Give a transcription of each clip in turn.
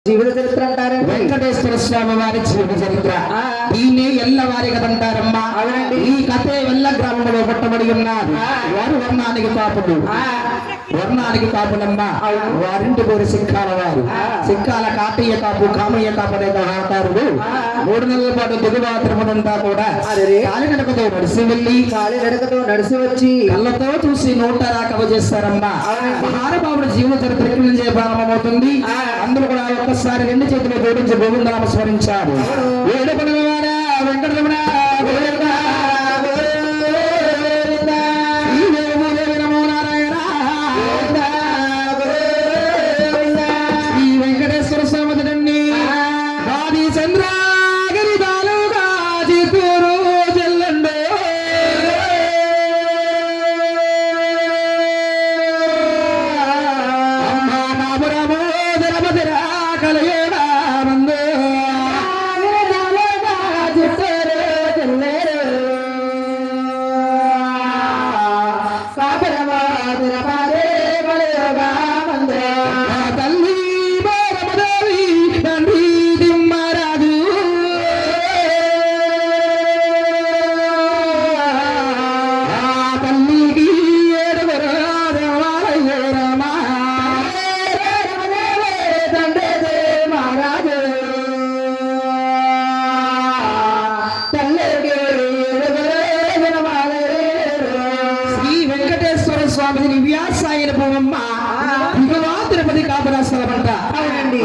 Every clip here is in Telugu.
జీవిత చరిత్ర అంటారండి. వెంకటేశ్వర స్వామి వారి జీవిత చరిత్ర దీన్ని ఎల్లవారి కథ అంటారమ్మా. ఈ కథే వెల్ల గ్రామంలో పుట్టబడి ఉన్నారు. వారు వర్ణానికి కాపులమ్మా. వారింటి పేరు సిక్కాల వారు. సిక్కాల కాటయ్య కాపు కామయ్య కాపు అనే హాకారుడు 3 నెలల పాటు దిగువాత్రమునంతా కూడా కాలినడకతో నడిచి వచ్చి కళ్ళతో చూసి నోట రాకవ చేస్తారమ్మా. మహానుభావుడు జీవన చరిత్ర నుంచి ప్రారంభమవుతుంది. అందరూ కూడా ఒక్కసారి 2 చేతులు జోడించి గోవిందనామ స్మరించారు. ఏడుకొండలవాడ వెంకటరమణ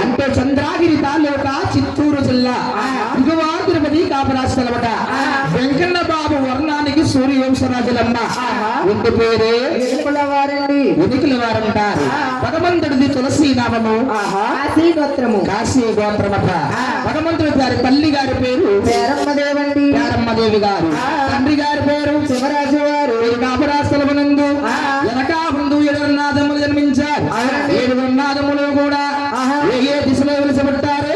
అంటే చంద్రాగిరి తాలూకా చిత్తూరు జిల్లా తిరుపతి కాపరాస్థలమట. వెంకన్న బాబు వర్ణానికి సూర్యవంశరాజులమ్మ. ఇంటి పేరే ఉనికుల వారంటారు. భగవంతుడిది తులసి నామము, కాశీ గోత్రమట. భగవంతుడి గారి తల్లి గారి పేరు పేరమ్మదేవి గారు. తండ్రి గారి పేరు శివరాజు వారు. కాపరాస్థలమునందు వెనకా ముందు 7 నాదములు జన్మించారు. 7 నాదములు కూడా ఏ దిశలో వెలిసబెట్టారు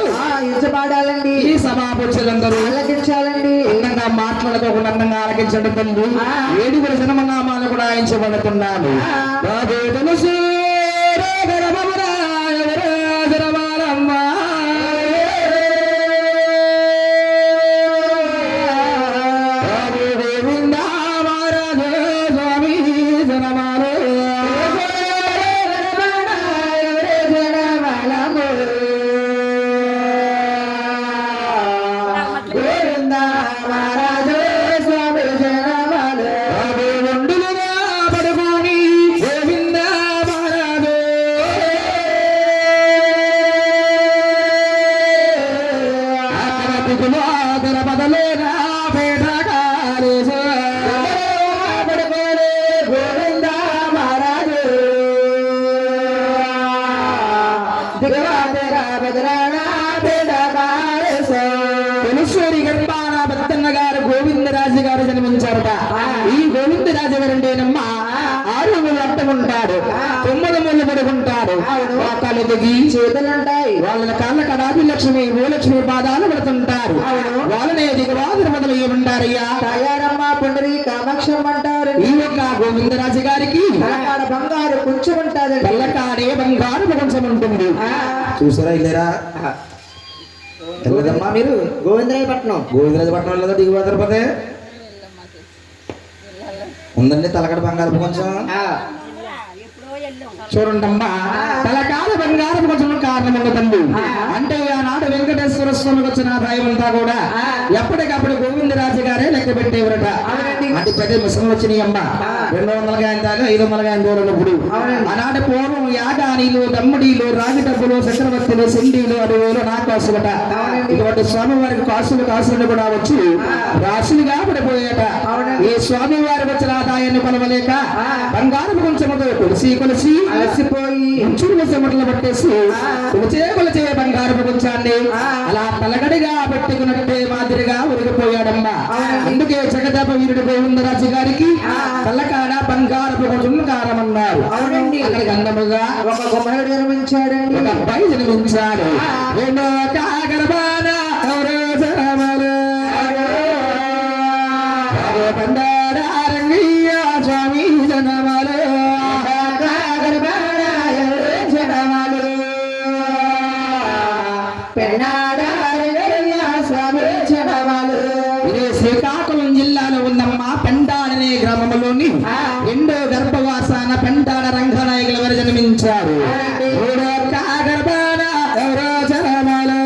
పాడాలండి. ఈ సభాపక్షులందరూ ఆలకించాలండి. అందంగా మాట్లాడుకోకుండా అందంగా ఆలకించడం తండ్రి 7 జన్మనామాలు కూడా ఆయించబడుతున్నాను. గోవిందరాజు గారు జన్మించారట. ఈ గోవిందరాజు గారంటేనమ్మా 6 అట్టం ఉంటాడు, 9 ముళ్ళు పడుకుంటాడు. మోకాలు దిగి చేతులుంటాయి. వాళ్ళ కాళ్ళ కడాది లక్ష్మి భూలక్ష్మి పాదాలు పడుతుంటారు. వాళ్ళనే దిగవాదులు మొదలు ఏమంటారయ్యా? తాయారమ్మ పుండరి కామాక్షం అంటారు. ఈ యొక్క గోవిందరాజు గారికి బంగారు కొంచెం ఉంటుంది. పల్లకాడే బంగారు కొంచెం ఉంటుంది. చూసారా ఇల్లేరా? తెల్లదమ్మా మీరు గోవిందరాజపట్నం లేదా దిగువతరపతే ఉందండి తలకడ బంగారపు కొంచెం. చూడండమ్మా, తలకాల బంగారపు కొంచెం కారణం ఉండదండి. అంటే ఆనాడు వెంకటేశ్వర స్వామికి వచ్చిన ఆదాయం అంతా కూడా ఎప్పటికప్పుడు గోవిందరాజు గారే లెక్క పెట్టేవారట. అంటే పెద్ద మిషన్ వచ్చినాయి అమ్మ. 200 గాయం దాకా 500 గాయం దూరప్పుడు ఆనాటి పూర్వం యాగానీలు, దమ్ముడీలు, రాగి డబ్బులు, చక్రవర్తులు, సిండీలు, అడవులు, నాకాసులట. ఇటువంటి స్వామి వారికి కాసులు కూడా వచ్చి రాశులుగా పడిపోయాట. ఈ స్వామి వారికి వచ్చిన ఆదాయాన్ని కొలవలేక బంగారపు కొంచెంతో కొలిసి అలసిపోయి చురుగు చెమటలు పట్టేసి కొలిచే బంగారపు కొంచాన్ని అలా తలగడిగా పెట్టుకున్నట్టే మాదిరిగా ఉరిగిపోయాడమ్మా. అందుకే జగదాప వీరుడు గోవిందరాజు గారికి తల్లకాడ బంగారపు కొంచెం కారమన్నారు. అవునండి. అక్కడికి అందముగా ఒక కుమారుడు జన్మించాడండి. ఒక అబ్బాయి జన్మించాడు. స్వామి జనమలు స్వామి చరణాలు ఇది శ్రీకాకుళం జిల్లాలో ఉందమ్మా పెండాడనే గ్రామంలోని రెండో గర్భవాసాన పెండాడ రంగనాయకుల వారు జన్మించారు. మూడో కాగర్భాన ఎవరో జనమాలు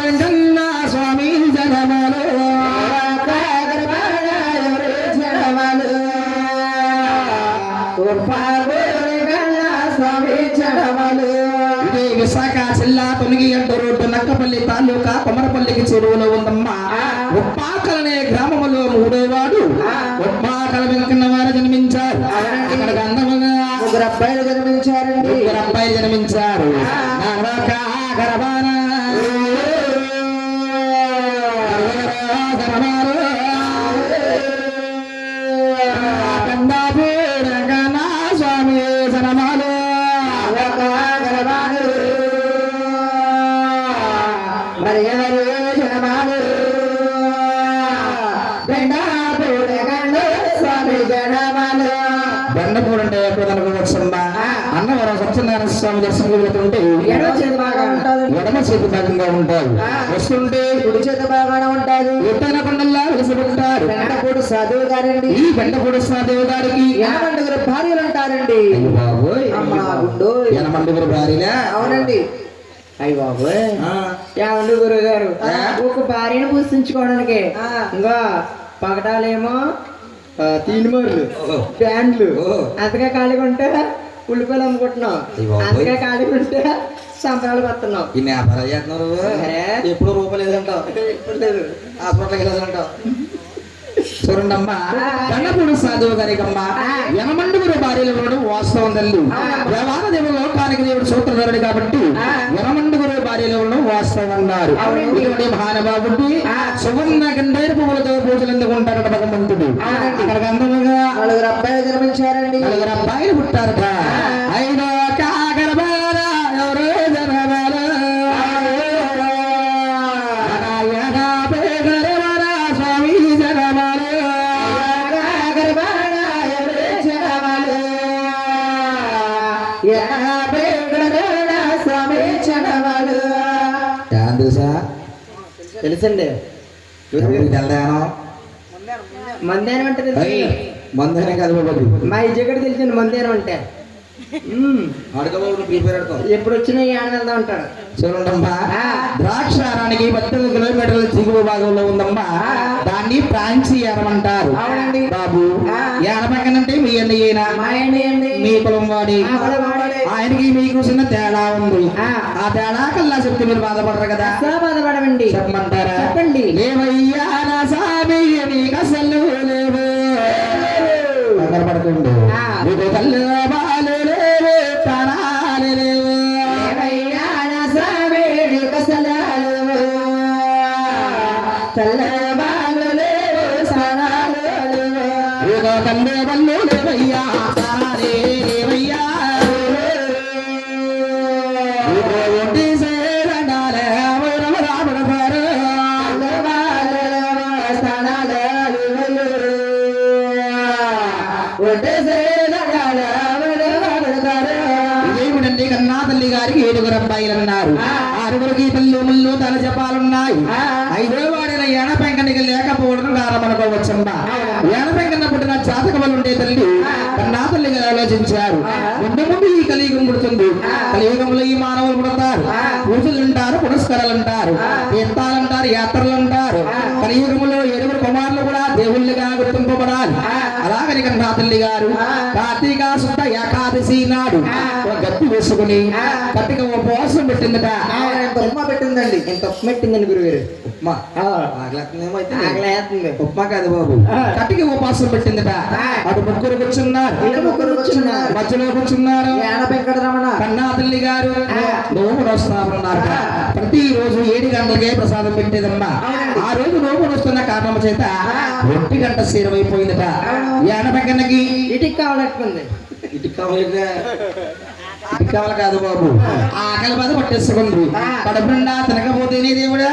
వెంకన్న స్వామి జనమాలు స్వామి చరణాలు ఇది విశాఖ జిల్లా తొనిగి అంటూ రోడ్డు నక్కపల్లి తాలూకా కొమరపల్లికి చెరువులో ఉందమ్మా. ఉప్పాకలనే గ్రామములో మూడోవాడు ఉప్పాకల వెంకన్న వారు జన్మించారు. అక్కడ అందముగా ముగ్గురు అబ్బాయిలు జన్మించారండి. ముగ్గురు అబ్బాయిలు జన్మించారు. స్వామి జనమాలు మరి ఎవరు జనమాలు స్వామి జనమాలు బండపూడి అంటే ఎప్పుడు అనుకోవచ్చుందా అన్నవరం సత్యనారాయణ స్వామి దర్శనం వెళ్తుంటే ఎడమ చేతి బాగా ఉంటుంది. ఎడమ చేతి భాగంగా ఉంటారు. వస్తుంటే కుడి చేతి బాగానే ఉంటుంది. ఎత్తైన కొండల్లా వెలిసిపెట్టారు. వెంటపూడి సాధువు గారండి. ఈ బండపూడి స్వాదేవి గారికి ఎనమండుగురు భార్యలు ఉంటారండి. అయ్య బాబోయ్ అమ్మా గుండు. ఎనమండుగురు భార్యలా? అవునండి. అయ్య బాబోయ్ ఏమండి గురువు గారు ఒక భార్యను పూజించుకోవడానికి ఇంకా పగటాలేమో తీనిమర్లు బ్యాండ్లు అంతగా ఖాళీగా ఉంటే ఉల్లిపాయలు అమ్ముకుంటున్నాం. అంతగా ఖాళీగా ఉంటే సంబరాలు వస్తున్నాం. ఈ వ్యాపారం చేస్తున్నారు. ఎప్పుడు రూపాయలు లేదంటావు, ఇప్పుడు లేదు. హాస్పిటల్కి వెళ్ళదంటావు. చూడండమ్మా బండపూడి సాధువు గారికమ్మా యనమండుగురు భార్యలు ఉండడం వాస్తవం తల్లి. వ్యవహార దేవుడు లోకానికి దేవుడు సూత్రధారుడు కాబట్టి యనమండుగురు భార్యలు ఉండడం వాస్తవం అన్నారు. ఇటువంటి మహానుభావుడి సువర్ణ గంధేరు పువ్వులతో పూజలు ఎందుకుంటారట భగవంతుడు. అక్కడ అందముగా నలుగురు అబ్బాయిలు జన్మించారండి. నలుగురు అబ్బాయిలు పుట్టారట. ఐదో కాగరబాల ఎవరో జనబాల స్వామి జనబాల స్వామి చరణాలు తెలుసా? తెలుసండి. తెల్లాను మందేనం అంటే తెలుసు. మందనే కాదు బాబు, మా ఇజ్జగడ తెలిసింది మందేనం అంటే. అడగబాబు ప్రిపేర్ అడతాం. ఎప్పుడు వచ్చినా ఈ ఆడ వెళ్తా ఉంటాడు. చూడండమ్మా ద్రాక్షారానికి 18 కిలోమీటర్ల దిగువ భాగంలో ఉందమ్మా. దాన్ని ప్రాంచి ఏరమంటారు. అవునండి బాబు ఏరపక్కనంటే మీ అన్నయ్యేనా? మా ఏంటి మీ పొలం వాడి. ఆయనకి మీకు చిన్న తేడా ఉంది. ఆ తేడా కల్లా చెప్తే మీరు బాధపడరు కదా. బాధపడమండి. చెప్పమంటారా? చెప్పండి. లేవయ్యా నా సామి నీకు అసలు లేవు. పడకండు నీకు తల్లి బాలు లేవు, ప్రాణాలు లేవు. ఇదిగో తండ్రి బళ్ళు లేవయ్యా, ప్రాణాలే లేవయ్యా. ఇదిగో ఒంటి సేరండాలే రాబడతారు. ఇదేమిటంటే కన్నా తల్లి గారికి 7 అబ్బాయిలు అన్నారు. 6 తల్లి ముళ్ళు తల జపాలున్నాయి. 5వ వాడిన ఏనపెంకనికి లేకపోవడం కారణమనుకోవచ్చమ్మా. ఏనపెంకన్న పుట్టిన జాతక వల్ల ఉండే తల్లి కన్నా తల్లి గారు ఆలోచించారు. ముందు ముందు ఈ కలియుగం పుడుతుంది. కలియుగంలో ఈ మానవులు పుడతారు. పూజలు అంటారు, పురస్కారాలు అంటారు, తీర్థాలంటారు, యాత్రలు అంటారు. కలియుగంలో 7 కుమారులు కూడా దేవుళ్ళుగా గుర్తింపబడాలి. అలాగని కన్నా తల్లి గారు కార్తీక శుద్ధ ఏకాదశి నాడు ఒక గట్టి వేసుకుని కట్టిక ఉపవాసం పెట్టిందట. ఉప్మా పెట్టిందండి. ఇంత ఉప్మా పెట్టిందండి గురుగారు. ఉప్మా ఆకలేస్తుంది. ఉప్మా కాదు బాబు, కట్టిక ఉపవాసం పెట్టిందట. అటు ముగ్గురు కూర్చున్నారు, మధ్యలో కూర్చున్నారు వెంకటరమణ కన్నా తల్లి గారు. నోము నోస్తున్నారు. ప్రతి రోజు 7 గంటలకే ప్రసాదం పెట్టేదమ్మా. ఆ రోజు నోము నోస్తున్న కారణం చేత 1 గంట సేరమైపోయిందట. ఏనపెక్కన్నకి ఇటుకి కావాలట్టుకుంది. ఇటు కావాలి కాదు బాబు, ఆకలి బాధ పట్టేసుకుంది. కడుపుండా తినకపోతేనే దేవుడా,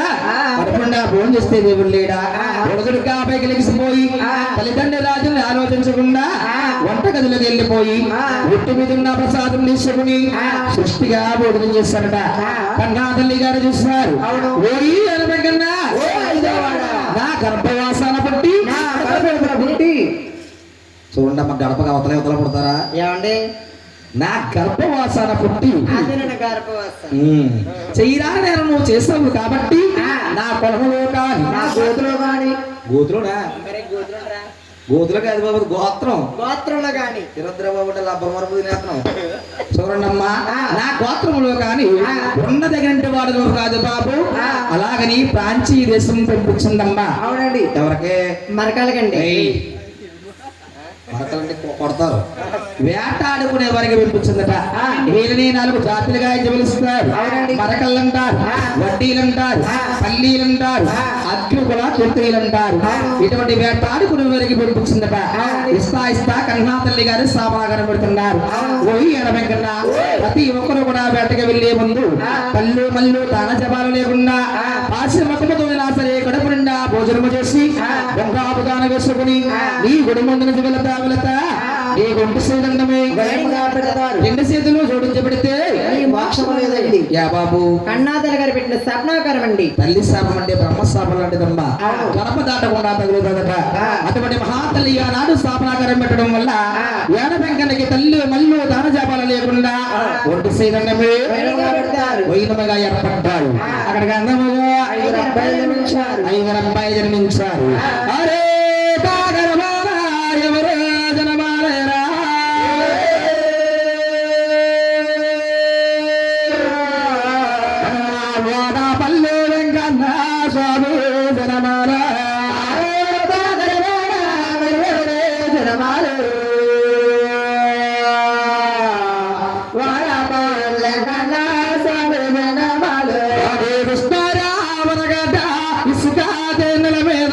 కడుపుండా భోజనం చేస్తే దేవుడు లేడా. ఉడదుడు కాపైకి లెగిసిపోయి తల్లిదండ్రుల రాజుని ఆలోచించకుండా వంటగదిలోకి వెళ్ళిపోయి ఒట్టు మీద ఉన్న ప్రసాదం తీసుకుని సృష్టిగా భోజనం చేశారట. కన్నా తల్లి గారు చూస్తున్నారు. ఓరి అనబెక్కన్నా నా గర్భవాసాన పుట్టి చూడండి అమ్మ, గడపగా అవతల అవతల పుడతారా ఏమండి నా గర్భవాసాన పుట్టి గర్భవాసం చెయ్యరా నేను నువ్వు చేస్తావు కాబట్టి నా కొలములో కానీ నా గోతులో గాని గోతులోనా మరి గోతులురా గోతులో కాదు బాబు, గోత్రం గోత్రంలో గాని తిరుద్రబాబు లబ్బమరపు తినేస్తున్నాం. చూడండమ్మా, నా గోత్రములో కానీ ఉన్న దగ్గర వాడు కాదు బాబు, అలాగని ప్రాంచీ దేశం పంపించిందమ్మా. అవునండి ఎవరికే మరకాలకండి మరకలంటే కొడతారు, వేటాడుకునే వారికి పంపించిందట. వీళ్ళని 4 జాతులుగా పిలుస్తారు. మరకళ్ళు అంటారు, వడ్డీలు అంటారు, పల్లీలు అంటారు, అగ్నికుల కుంత్రీలు అంటారు. ఇటువంటి వేటాడుకునే వారికి పంపించిందట. ఇస్తా కన్నా తల్లి గారు సామాగరం పెడుతున్నారు. ఓయి ఎడబెక్కన్నా ప్రతి ఒక్కరు కూడా వేటకి వెళ్లే ముందు పళ్ళు మల్లు దాన జపాలు లేకుండా పాసి ముఖముతో సరే కడుపు నిండా భోజనము చేసి బొంగాపు దాన వేసుకుని నీ గుడిమందున వెళతా నీ గుంటు శ్రీదండమే రెండు చేతులు జోడించబడితే మోక్షం లేదండి. యా బాబు, కన్నాతల్లి గారు పెట్టిన శాపనాకారం అండి. తల్లి శాపం అంటే బ్రహ్మశాపం లాంటిదమ్మా. గడప దాటకుండా తగులుతుందట. అటువంటి మహాతల్లి ఆనాడు స్థాపనాకారం పెట్టడం వల్ల ఏడ వెంకన్నకి తల్లి మల్లు దాన జాపాలు లేకుండా ఒంటి శ్రీదండమే వైనముగా ఏర్పడ్డాడు. అక్కడికి అందముగా 5 అబ్బాయిలు జన్మించారు. అరే ఎవరు జనమాలరా పల్లె వెంకన్న స్వామి జనమాల జనమాల కృష్ణరామరగడ్డ ఇసుక నెల మీద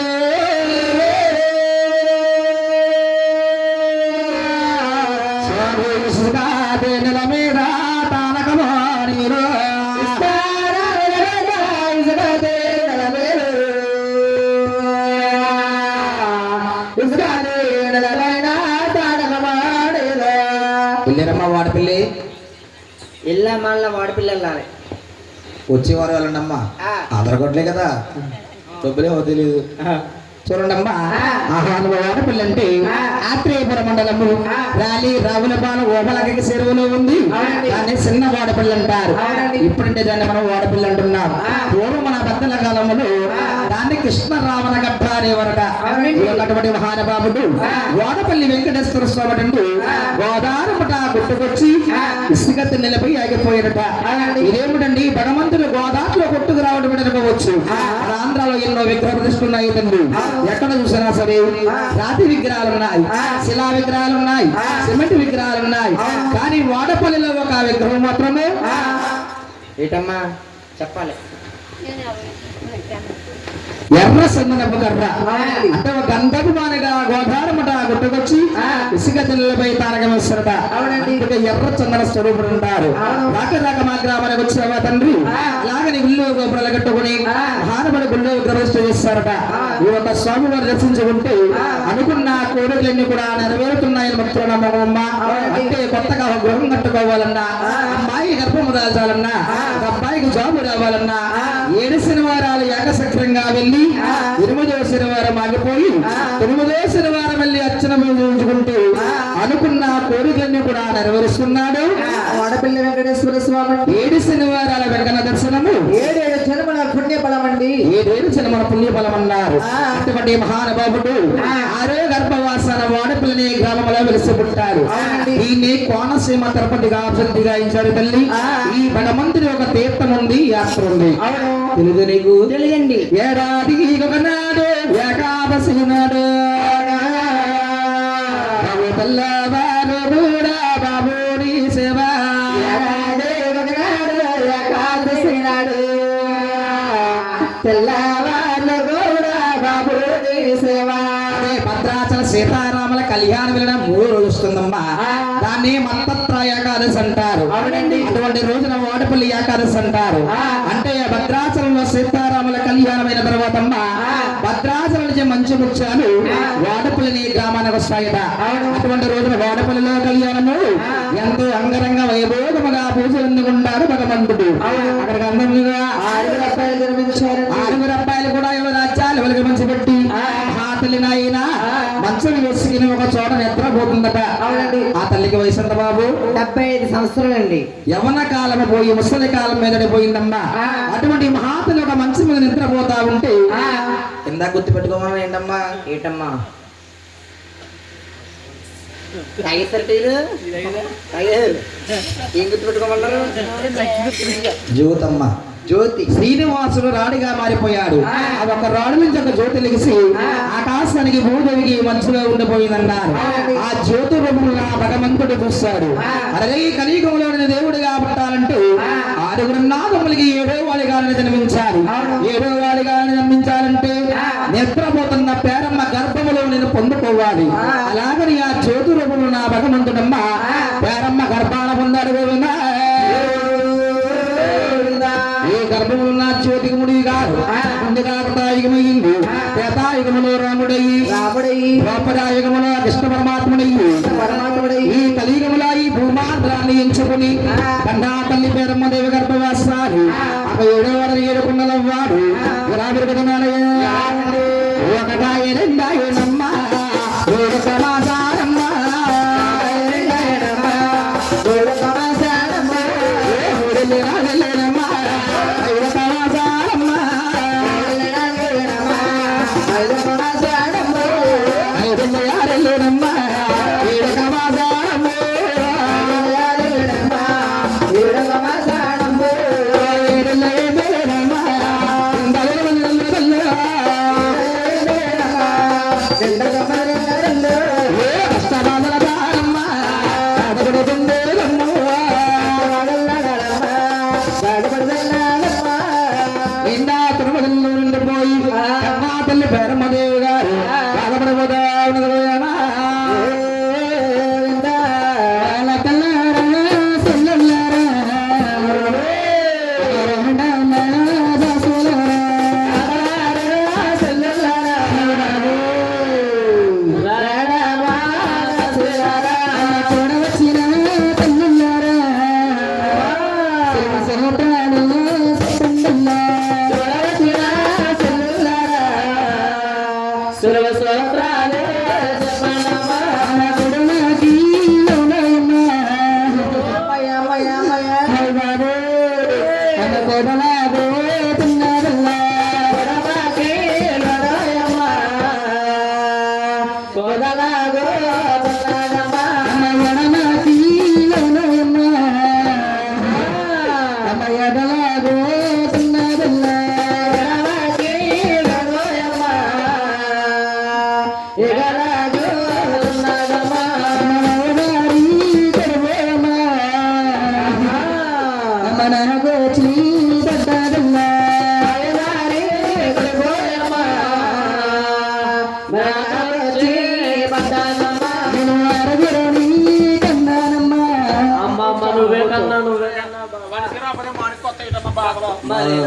నెల మీద తానకమానీరు పిల్లరమ్మ వాడపిల్లి ఇల్లా మళ్ళా వాడిపిల్లలు వచ్చేవారు వెళ్ళండమ్మా. ఆధార్ కొట్టలే కదా, డబ్బులే తెలియదు. చూడండమ్మా, ఆహ్వాన వాడపిల్లంటే ఆత్రేయపురం మండలము రాలి రావులపాలెం ఓబలకి చెరువులో ఉంది. దాన్ని చిన్న వాడపిల్ల అంటారు. ఇప్పుడంటే దాన్ని మనం వాడపిల్ల అంటున్నాం. పూర్వం మన పెద్దల కాలంలో దాన్ని కృష్ణరావణ గడ్డ అనేవరట. అటువంటి మహానుభావుడు వాడపల్లి వెంకటేశ్వర స్వామి గోదావరిపట గుట్టుకొచ్చి ఇసుక నిలబడి ఆగిపోయారట. ఇదేమిటండి, భగవంతుడు గోదావరిలో కొట్టుకు రావడం అనుకోవచ్చు. ఆంధ్రాలో ఎన్నో విగ్రహ ప్రతిష్ఠలు ఉన్నాయి తండ్రి. ఎక్కడ చూసినా సరే రాతి విగ్రహాలు ఉన్నాయి, శిలా విగ్రహాలు ఉన్నాయి, సిమెంట్ విగ్రహాలు ఉన్నాయి. కానీ వాడపల్లిలో ఒక విగ్రహం మాత్రమే ఏటమ్మా చెప్పాలి. ఎర్ర చందనపు కర్ర అంటే ఒక గంధపు మానగా గోదావరిమట గుట్టుకొచ్చి ఇసుక తిన్నలపై తారకం వేస్తారట. అందుకే ఎర్ర చందన స్వరూపుడు అంటారు. రాక మా గ్రామానికి వచ్చావా తండ్రి, అలాగని గుళ్ళు గోపురాలు కట్టుకుని మహానుభుడు గుళ్ళు ప్రవేశ చేస్తారట. ఈ యొక్క స్వామి వారు దర్శించుకుంటే అనుకున్న కోరికలన్నీ కూడా నెరవేరుతున్నాయని భక్తులు నమ్మకమ్మ. అంటే కొత్తగా ఒక గృహం కట్టుకోవాలన్నా, అమ్మాయి గర్భము దాల్చాలన్నా, అబ్బాయికి జాబు రావాలన్నా 7 శనివారాలు ఏకసక్రంగా వెళ్ళి 8వ శనివారం ఆగిపోయి 9వ శనివారం వెళ్ళి అర్చన ఉంచుకుంటూ అనుకున్న కోరికలన్నీ కూడా నెరవేరుస్తున్నాడు వాడపల్లి వెంకటేశ్వర స్వామి. 7 శనివారాల వెంకన్న దర్శనము 7 జన్మల పుణ్య ఫలం అండి. 7 జన్మల పుణ్య ఫలం అన్నారు. అటువంటి మహానుభావుడు 6వ గర్భవాసన వాడపల్లి గ్రామంలో వెలిసి పుట్టారు. దీన్ని కోనసీమ తిరుపతిగా అభివృద్ధిగా ఇచ్చారు తల్లి. ఈ భగవంతుడి ఒక తీర్థం ఉంది, యాత్ర ఉంది. తెలుగు నీకు తెలియండి. ఏడాది ఒకనాడు ఏకాదశి నాడు తెల్లవారు కూడా బాబుని సేవ. ఏకాదశి నాడు తెల్లవారు కూడా బాబుని సేవ. భద్రాచల సీతారాముల కళ్యాణం వెళ్ళడం 3 రోజులు వస్తుందమ్మా. దాన్ని మత్తత్ర ఏకాదశి అంటారు. అటువంటి రోజున వాడపల్లి ఏకాదశి అంటారు. అంటే భద్రాచలంలో సీతారాముల కళ్యాణం అయిన తర్వాత భద్రాచలం నుంచి మంచి మంచి ముత్యాలు వాడపల్లి గ్రామానికి వస్తాయట. అటువంటి రోజున వాడపల్లిలో కళ్యాణము ఎంతో అంగరంగ వైభోగముగా పూజలు అందుకుంటారు భగవంతుడు. అక్కడికి అందముగా 6 అబ్బాయిలు జన్మించారు. 6 అబ్బాయిలు కూడా ఎవరి రాజ్యాలు ఎవరికి మంచి పెట్టి ఆ తల్లి నాయన మంచం వేసుకుని ఒక చోట నిద్రపోతుందట. ఆ తల్లికి వయసు ఎంత బాబు? 75 సంవత్సరాలండి. యవన కాలము పోయి ముసలి కాలం మీదడి పోయిందమ్మా. అటువంటి మహాతల్లి ఒక మంచం మీద నిద్రపోతా ఉంటే ఇందా గుర్తు పెట్టుకోమని ఏంటమ్మా? ఏటమ్మా ఏం గుర్తు పెట్టుకోమన్నారు? జ్యోతమ్మ. జ్యోతి. శ్రీనివాసుడు రాడిగా మారిపోయాడు. ఆ ఒక రాడు నుంచి ఒక జ్యోతి లెగిసి ఆకాశానికి భూదేవికి మంచులో ఉండిపోయిందన్నారు. ఆ జ్యోతి రూపంలో భగవంతుడు చూస్తాడు. అలాగే కలియుగంలో దేవుడిగా పుట్టాలంటే 6 నాగములకి 7వ వాడిగా జన్మించాలి. 7వ వాడిగా జన్మించాలంటే నిద్రపోతున్న పేరమ్మ గర్భములో నేను పొందుకోవాలి. అలాగని ఆ జ్యోతి రూపంలో నా భగవంతుడమ్మ పేరమ్మ గర్భాన పొందాడు. ఏ గర్భములు నా జ్యోతికి ముడి కాదు. ముందుగా కృతాయుగమైంది. త్రేతాయుగములో రాముడయ్యి ద్వాపరాయుగములో కృష్ణ పరమాత్ముడయ్యి ఈ కలియుగములో ఈ భూమాంధ్రాన్ని ఎంచుకుని కన్నా తల్లి పేరమ్మ దేవి గర్భవాసాలు ఒక 7వ వాడు 7 కుండలవ్వాడు. ఇలా పెరుగుతున్నాడు. ఒకటాయ రెండాయనమ్మ 7 సమాచారమ్మ 7 సమాచారమ్మ 3 నెలలమ్మ 5 సమాచారమ్మ 5 సమాచారమ్మ 5 నెలలమ్మ 7 సమాచారమ్మ 7 సమాచారమ్మ 7 నెలలమ్మ నిండా తిరుమలలో ఉండిపోయి కన్నా తల్లి పేరమ్మదేవి గారు బాధపడిపోతా నువ్వే కన్నా